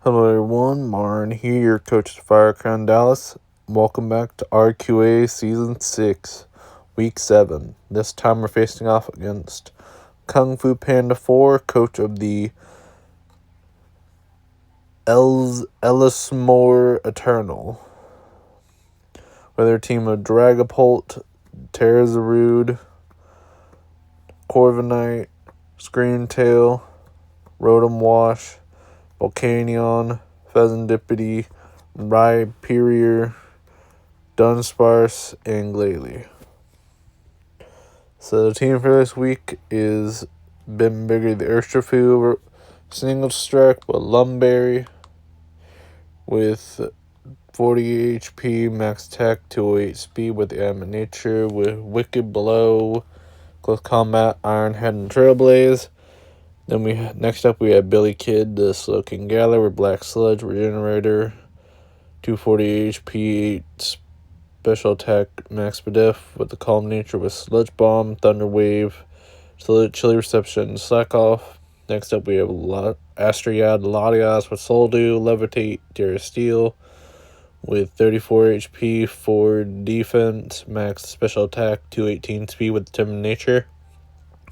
Hello everyone, Marin here, your coach at Dallas. Welcome back to RQA Season 6, Week 7. This time we're facing off against KungfuPanda4, coach of the Ellismore Eternal. With their team of Dragapult, Terrazarude, Corviknight, Screamtail, Rotom Wash, Volcanion, Pheasantipity, Rhyperior, Dunsparce, and Glalie. So the team for this week is been bigger the Urshifu single strike with Lumberry with 40 HP, max attack, 208 speed with the Element Nature with Wicked Blow, Close Combat, Iron Head, and Trailblaze. Then next up we have Billy Kid, the Slowking Galar with Black Sludge, Regenerator, 240 HP, special attack, max def with the Calm Nature with Sludge Bomb, Thunder Wave, Chilly Reception, Slack Off. Next up we have Astriad, Latias with Soul Dew, Levitate, Dare Steel with 34 HP, 4 defense, max special attack, 218 speed with Timid Nature.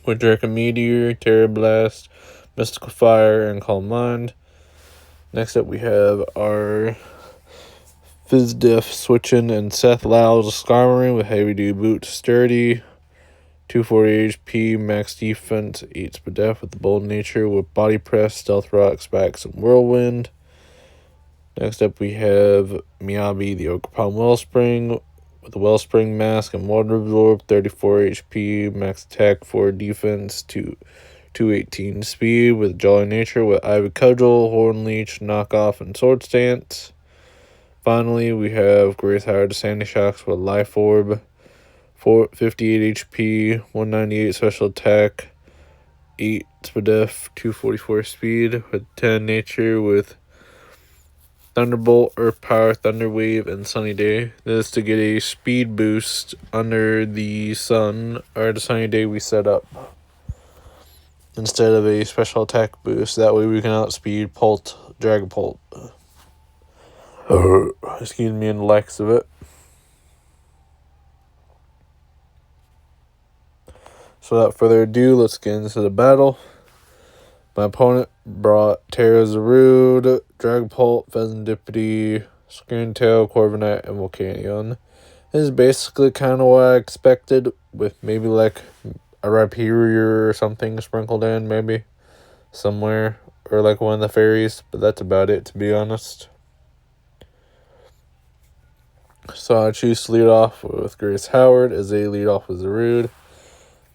With Draco Meteor, Terra Blast, Mystical Fire, and Calm Mind. Next up we have our Fizdef switching and Seth Lyle's Skarmory with Heavy Duty Boot, Sturdy, 240 HP, max defense, 8 Spadef with the Bold Nature with Body Press, Stealth Rock, Spax, and Whirlwind. Next up we have Miyabi, the Ogerpalm Wellspring, with the Wellspring Mask and Water Absorb, 34 HP, max attack, 4 defense, 218 speed with Jolly Nature with Ivy Cudgel, Horn Leech, Knockoff, and Sword Stance. Finally, we have Grace Howard Sandy Shocks with Life Orb, 58 HP, 198 special attack, 8 Spadef, 244 speed with 10 Nature with Thunderbolt, Earth Power, Thunder Wave, and Sunny Day. This is to get a speed boost under the sun, or the Sunny Day we set up, instead of a special attack boost. That way we can outspeed Dragapult. Excuse me, and the likes of it. So without further ado, let's get into the battle. My opponent brought Terrazarude, Dragapult, Pheasantipity, Screamtail, Corviknight, and Volcanion. This is basically kind of what I expected, with maybe like a Rhyperior or something sprinkled in, maybe somewhere, or like one of the fairies, but that's about it, to be honest. So I choose to lead off with Grace Howard, as they lead off with Zarude.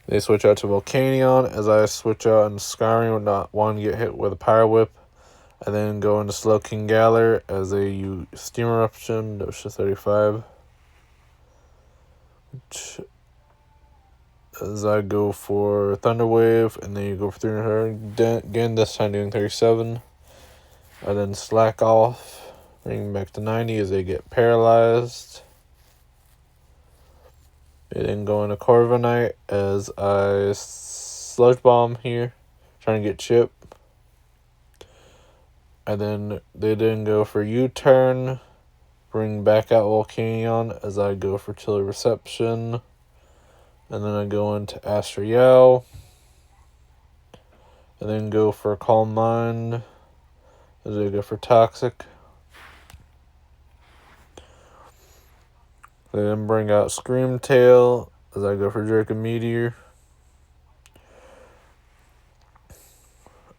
They switch out to Volcanion, as I switch out into Skyrim with not wanting to get hit with a Power Whip. I then go into Slowking Galar as they use Steam Eruption, Dosha 35. As I go for Thunder Wave, and then you go for 300 again, this time doing 37. I then slack off, bring back to 90 as they get paralyzed. They then go into Corviknight as I Sludge Bomb here, trying to get Chip. And then they then go for U-turn, bring back out Volcanion as I go for Chilly Reception. And then I go into Astriel. And then go for Calm Mind as I go for Toxic. They then bring out Screamtail as I go for Draco Meteor.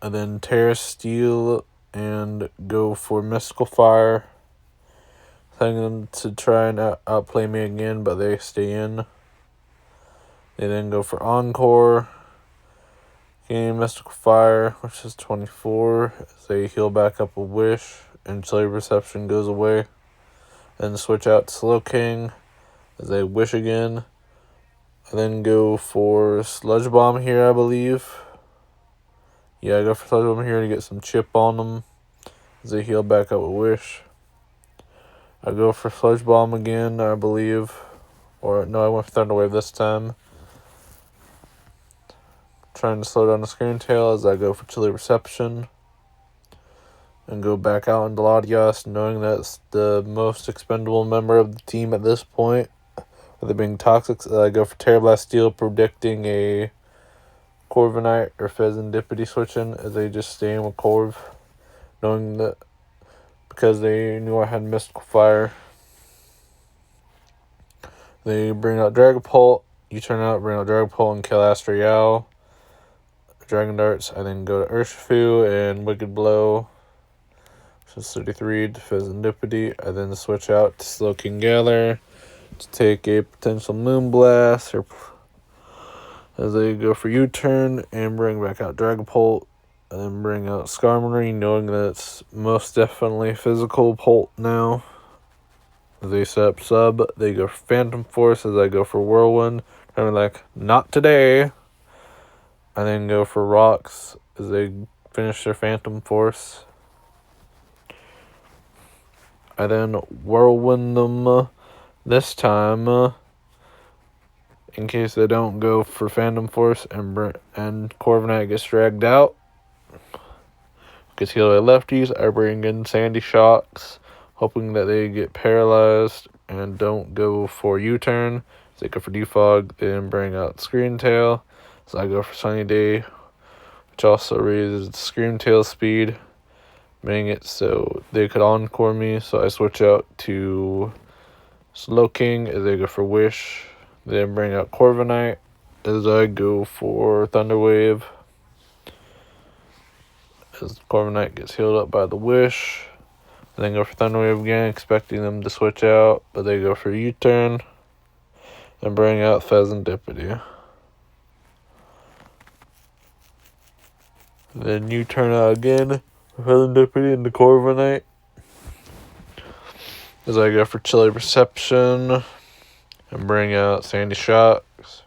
And then Terra Steel and go for Mystical Fire. Telling them to try and outplay me again, but they stay in. They then go for Encore. Gain Mystical Fire, which is 24. As they heal back up a Wish, and Chilly Reception goes away. Then switch out to Slowking as they Wish again. And then go for Sludge Bomb here, I believe. Yeah, I go for Sludge Bomb here to get some chip on them as they heal back up a Wish. I go for Sludge Bomb again, I believe. Or, no, I went for Thunder Wave this time. Trying to slow down the Screamtail as I go for Chilly Reception. and go back out into Latias, knowing that's the most expendable member of the team at this point. With it being toxic, I go for Terrorblast Steel, predicting a Corviknight or Pheasantipity switching as they just stay in with Corv, knowing that because they knew I had Mystical Fire. They bring out Dragapult, you turn out, bring out Dragapult and kill Astroyal. Dragon Darts, I then go to Urshifu and Wicked Blow, which is 33 to Pheasantipity. I then switch out to Slowking Galar to take a potential Moonblast, or as they go for U-turn and bring back out Dragapult, and then bring out Skarmory, knowing that it's most definitely physical Pult now. As they set up sub, they go for Phantom Force as I go for Whirlwind. I'm like, not today. I then go for Rocks as they finish their Phantom Force. I then Whirlwind them this time in case they don't go for Phantom Force and Corviknight gets dragged out. Gets healed by lefties. I bring in Sandy Shocks, hoping that they get paralyzed and don't go for U-turn. So they go for Defog, then bring out Screen Tail. So I go for Sunny Day, which also raises Scream Tail speed, making it so they could encore me. So I switch out to Slowking as they go for Wish. Then bring out Corviknight as I go for Thunder Wave. As Corviknight gets healed up by the Wish. And then go for Thunder Wave again, expecting them to switch out, but they go for U-turn and bring out Pheasantipity. Then U-turn out again, Pheasantipity into Corviknight. As I go for Chilly Perception and bring out Sandy Shocks.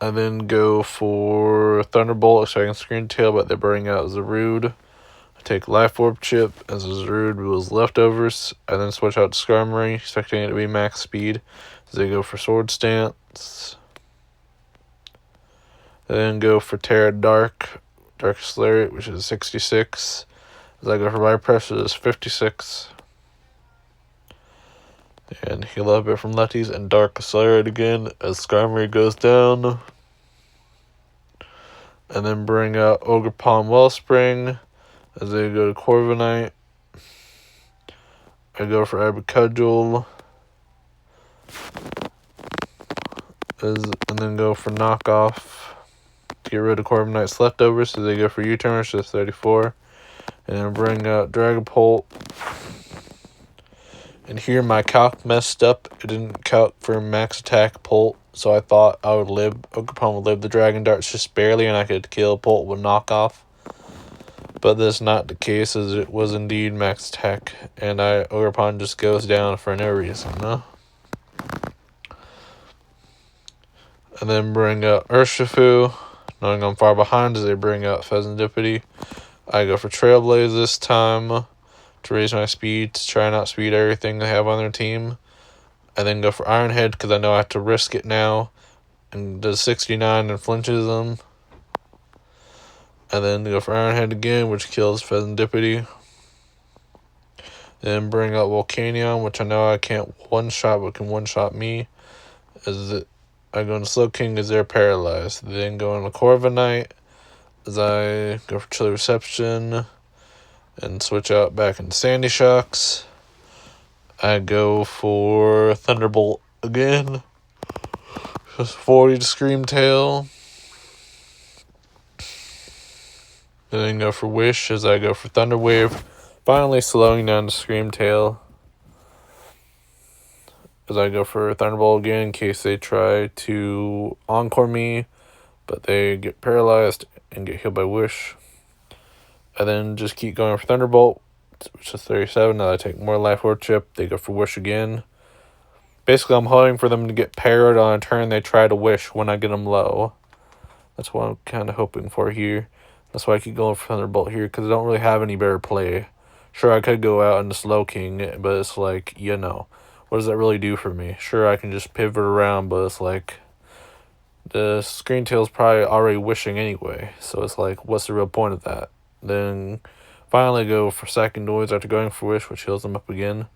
I then go for Thunderbolt so I can Screen Tail, but they bring out Zarude. I take Life Orb Chip as Zarude was leftovers. I then switch out to Skarmory, expecting it to be max speed as they go for Sword Stance. I then go for Terra Dark Slariat, which is 66. As I go for Bypress, which is 56. And heal up a bit from Lefties and Dark Slariat again as Skarmory goes down. And then bring out Ogerpon Wellspring as they go to Corviknight. I go for Abracudgel. And then go for Knockoff to get rid of Corviknight's leftovers. So they go for U-turn, which is 34. And then bring out Dragapult. And here my calc messed up. It didn't calc for max attack Pult. So I thought I would live, Ogerpon would live the Dragon Darts just barely and I could kill Pult with Knockoff. But that's not the case, as it was indeed max attack. And Ogerpon just goes down for no reason, no? And then bring out Urshifu, knowing I'm far behind as they bring out Pheasantipity. I go for Trailblaze this time to raise my speed, to try and outspeed everything they have on their team. I then go for Iron Head because I know I have to risk it now. And does 69 and flinches them. And then go for Iron Head again, which kills Pheasantipity. Then bring out Volcanion, which I know I can't one-shot, but can one-shot me. I go into Slowking as they're paralyzed. Then go into Corviknight as I go for Chilly Reception and switch out back into Sandy Shocks. I go for Thunderbolt again. Just 40 to Scream Tail. Then go for Wish as I go for Thunder Wave. Finally slowing down to Scream Tail as I go for Thunderbolt again in case they try to encore me, but they get paralyzed and get healed by Wish. I then just keep going for Thunderbolt, which is 37. Now I take more Life Orb Chip. They go for Wish again. Basically, I'm hoping for them to get parried on a turn they try to Wish when I get them low. That's what I'm kind of hoping for here. That's why I keep going for Thunderbolt here, because I don't really have any better play. Sure, I could go out into Slowking, but it's like, what does that really do for me? Sure, I can just pivot around, but it's like, the Screen Tail's probably already wishing anyway. So it's like, what's the real point of that? Then finally go for Second after going for Wish, which heals them up again.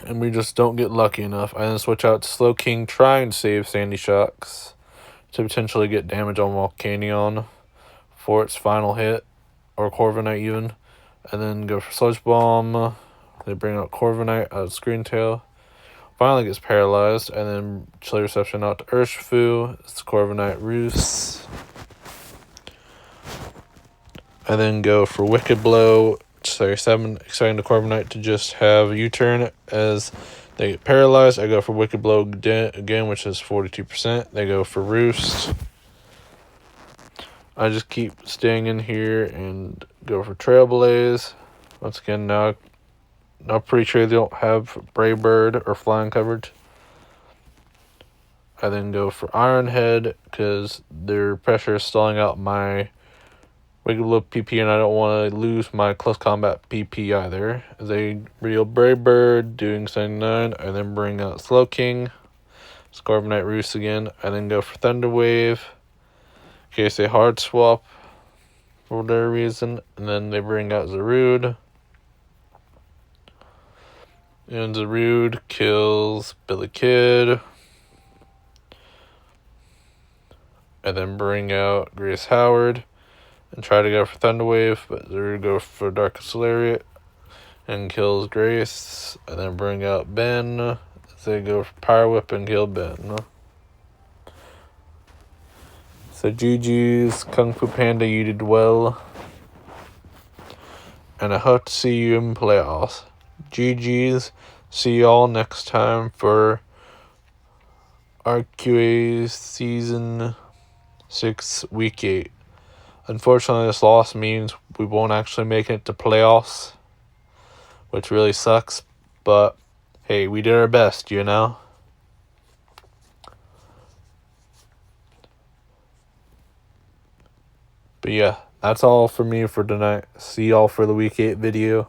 And we just don't get lucky enough. I then switch out to Slowking, trying to save Sandy Shocks to potentially get damage on Volcanion for its final hit, or Corviknight even. And then go for Sludge Bomb. They bring out Corviknight out of Screen Tail. Finally gets paralyzed, and then Chilly Reception out to Urshifu. It's Corviknight Roost. I then go for Wicked Blow. Sorry, 7, exciting to Corviknight to just have U-turn as they get paralyzed. I go for Wicked Blow again, which is 42%. They go for Roost. I just keep staying in here and go for Trailblaze. Once again, now I'm pretty sure they don't have Brave Bird or Flying coverage. I then go for Iron Head because their pressure is stalling out my Wicked Blow PP, and I don't want to lose my Close Combat PP either. They real Brave Bird, doing 79, and then bring out Slowking, Corviknight Roost again. I then go for Thunder Wave in case they hard swap for whatever reason, and then they bring out Zarude. And Zarude kills Billy Kid. And then bring out Grace Howard and try to go for Thunder Wave, but Zarude goes for Darkest Lariat and kills Grace. And then bring out Ben. They go for Power Whip and kill Ben. So GG's, Kung Fu Panda, you did well. And I hope to see you in playoffs. GG's. See y'all next time for RQA Season 6, Week 8. Unfortunately, this loss means we won't actually make it to playoffs, which really sucks. But, hey, we did our best, you know? But yeah, that's all for me for tonight. See y'all for the Week 8 video.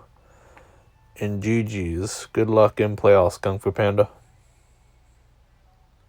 And GG's. Good luck in playoffs, Kung Fu Panda.